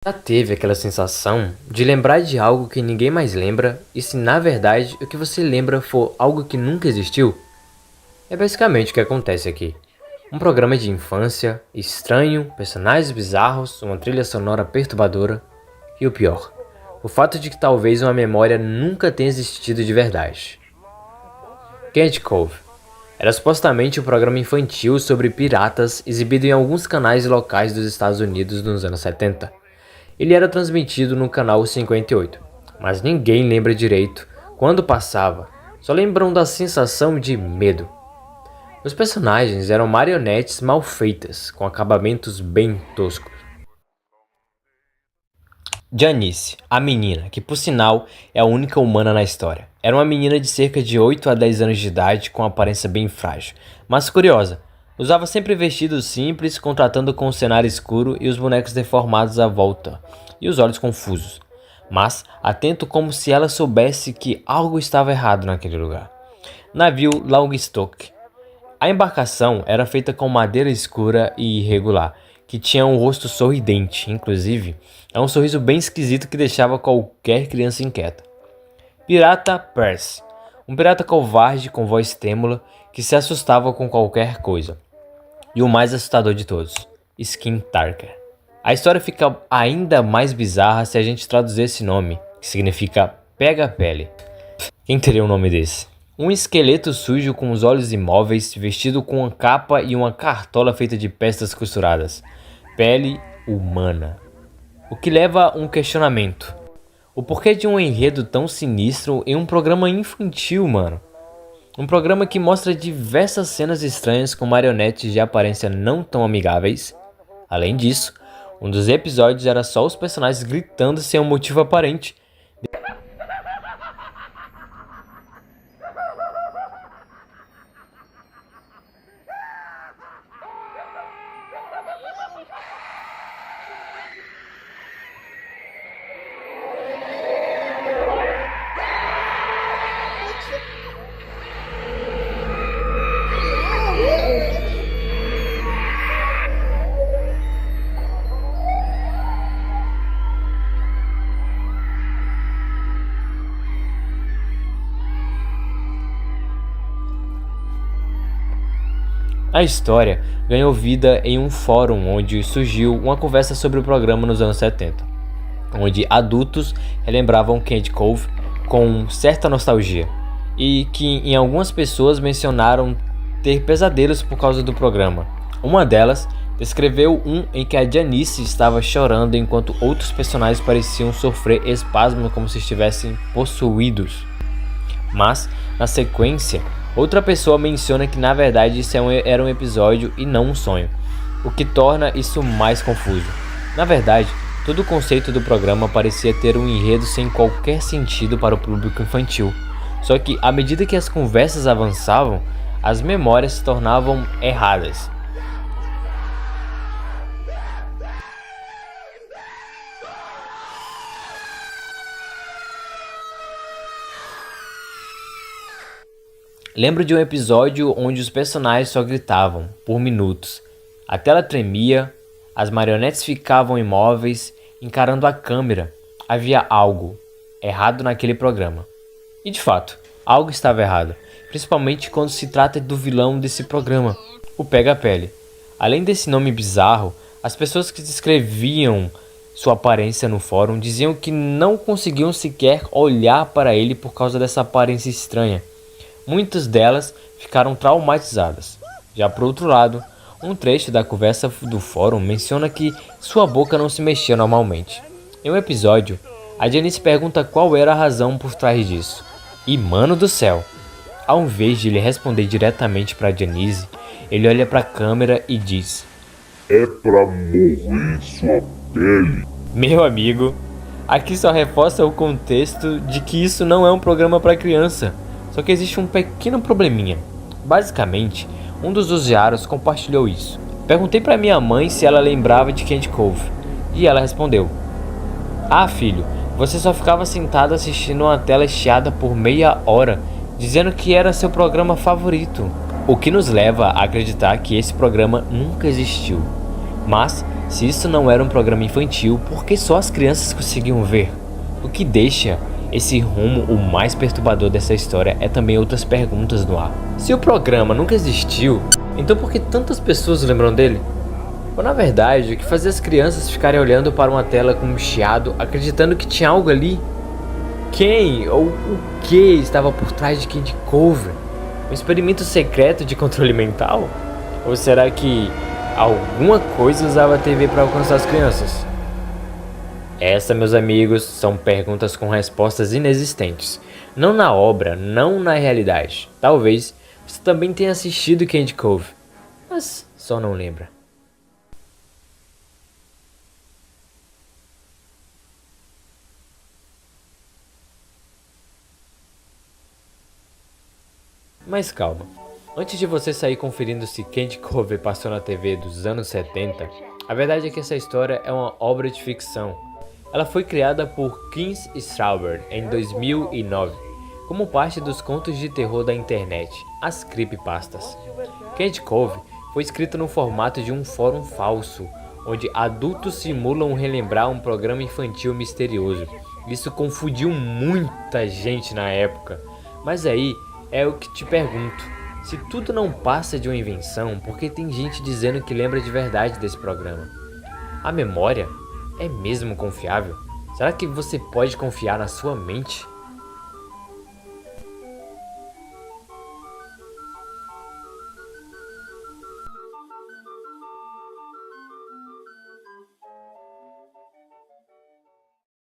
Já teve aquela sensação de lembrar de algo que ninguém mais lembra e se na verdade o que você lembra for algo que nunca existiu? É basicamente o que acontece aqui. Um programa de infância, estranho, personagens bizarros, uma trilha sonora perturbadora e o pior, o fato de que talvez uma memória nunca tenha existido de verdade. Candy Cove era supostamente um programa infantil sobre piratas exibido em alguns canais locais dos Estados Unidos nos anos 70. Ele era transmitido no canal 58, mas ninguém lembra direito quando passava, só lembram da sensação de medo. Os personagens eram marionetes mal feitas, com acabamentos bem toscos. Janice, a menina, que por sinal é a única humana na história, era uma menina de cerca de 8 a 10 anos de idade com aparência bem frágil, mas curiosa. Usava sempre vestidos simples, contratando com o cenário escuro e os bonecos deformados à volta, e os olhos confusos, mas atento como se ela soubesse que algo estava errado naquele lugar. Navio Longstock. A embarcação era feita com madeira escura e irregular, que tinha um rosto sorridente, inclusive, é um sorriso bem esquisito que deixava qualquer criança inquieta. Pirata Percy. Um pirata covarde com voz trêmula que se assustava com qualquer coisa. E o mais assustador de todos, Skin Tarker. A história fica ainda mais bizarra se a gente traduzir esse nome, que significa pega-pele. Quem teria um nome desse? Um esqueleto sujo com os olhos imóveis, vestido com uma capa e uma cartola feita de peças costuradas. Pele humana. O que leva a um questionamento. O porquê de um enredo tão sinistro em um programa infantil, mano? Um programa que mostra diversas cenas estranhas com marionetes de aparência não tão amigáveis. Além disso, um dos episódios era só os personagens gritando sem um motivo aparente. A história ganhou vida em um fórum onde surgiu uma conversa sobre o programa nos anos 70, onde adultos relembravam Candy Cove com certa nostalgia, e que em algumas pessoas mencionaram ter pesadelos por causa do programa. Uma delas descreveu um em que a Janice estava chorando enquanto outros personagens pareciam sofrer espasmos como se estivessem possuídos. Mas, na sequência, outra pessoa menciona que na verdade isso era um episódio e não um sonho, o que torna isso mais confuso. Na verdade, todo o conceito do programa parecia ter um enredo sem qualquer sentido para o público infantil. Só que, à medida que as conversas avançavam, as memórias se tornavam erradas. Lembro de um episódio onde os personagens só gritavam, por minutos. A tela tremia, as marionetes ficavam imóveis, encarando a câmera. Havia algo errado naquele programa. E de fato, algo estava errado, principalmente quando se trata do vilão desse programa, o Pega-Pele. Além desse nome bizarro, as pessoas que descreviam sua aparência no fórum diziam que não conseguiam sequer olhar para ele por causa dessa aparência estranha. Muitas delas ficaram traumatizadas. Já por outro lado, um trecho da conversa do fórum menciona que sua boca não se mexia normalmente. Em um episódio, a Janice pergunta qual era a razão por trás disso. E mano do céu, ao invés de ele responder diretamente para Janice, ele olha para a câmera e diz: "É pra morrer sua pele." Meu amigo, aqui só reforça o contexto de que isso não é um programa para criança. Só que existe um pequeno probleminha. Basicamente, um dos usuários compartilhou isso. Perguntei para minha mãe se ela lembrava de Candy Cove, e ela respondeu: "Ah, filho, você só ficava sentado assistindo uma tela chiada por meia hora, dizendo que era seu programa favorito." O que nos leva a acreditar que esse programa nunca existiu. Mas, se isso não era um programa infantil, por que só as crianças conseguiam ver? O que deixa esse rumo o mais perturbador dessa história é também outras perguntas no ar. Se o programa nunca existiu, então por que tantas pessoas lembram dele? Ou na verdade, o que fazia as crianças ficarem olhando para uma tela com um chiado, acreditando que tinha algo ali? Quem ou o que estava por trás de Candy Cove? Um experimento secreto de controle mental? Ou será que alguma coisa usava a TV para alcançar as crianças? Essa, meus amigos, são perguntas com respostas inexistentes. Não na obra, não na realidade. Talvez você também tenha assistido Candy Cove, mas só não lembra. Mas calma, antes de você sair conferindo se Candy Cove passou na TV dos anos 70, a verdade é que essa história é uma obra de ficção. Ela foi criada por Kim Strawberry em 2009, como parte dos contos de terror da internet, as creepypastas. Candy Cove foi escrito no formato de um fórum falso, onde adultos simulam relembrar um programa infantil misterioso. Isso confundiu muita gente na época, mas aí é o que te pergunto, se tudo não passa de uma invenção, por que tem gente dizendo que lembra de verdade desse programa? A memória é mesmo confiável? Será que você pode confiar na sua mente?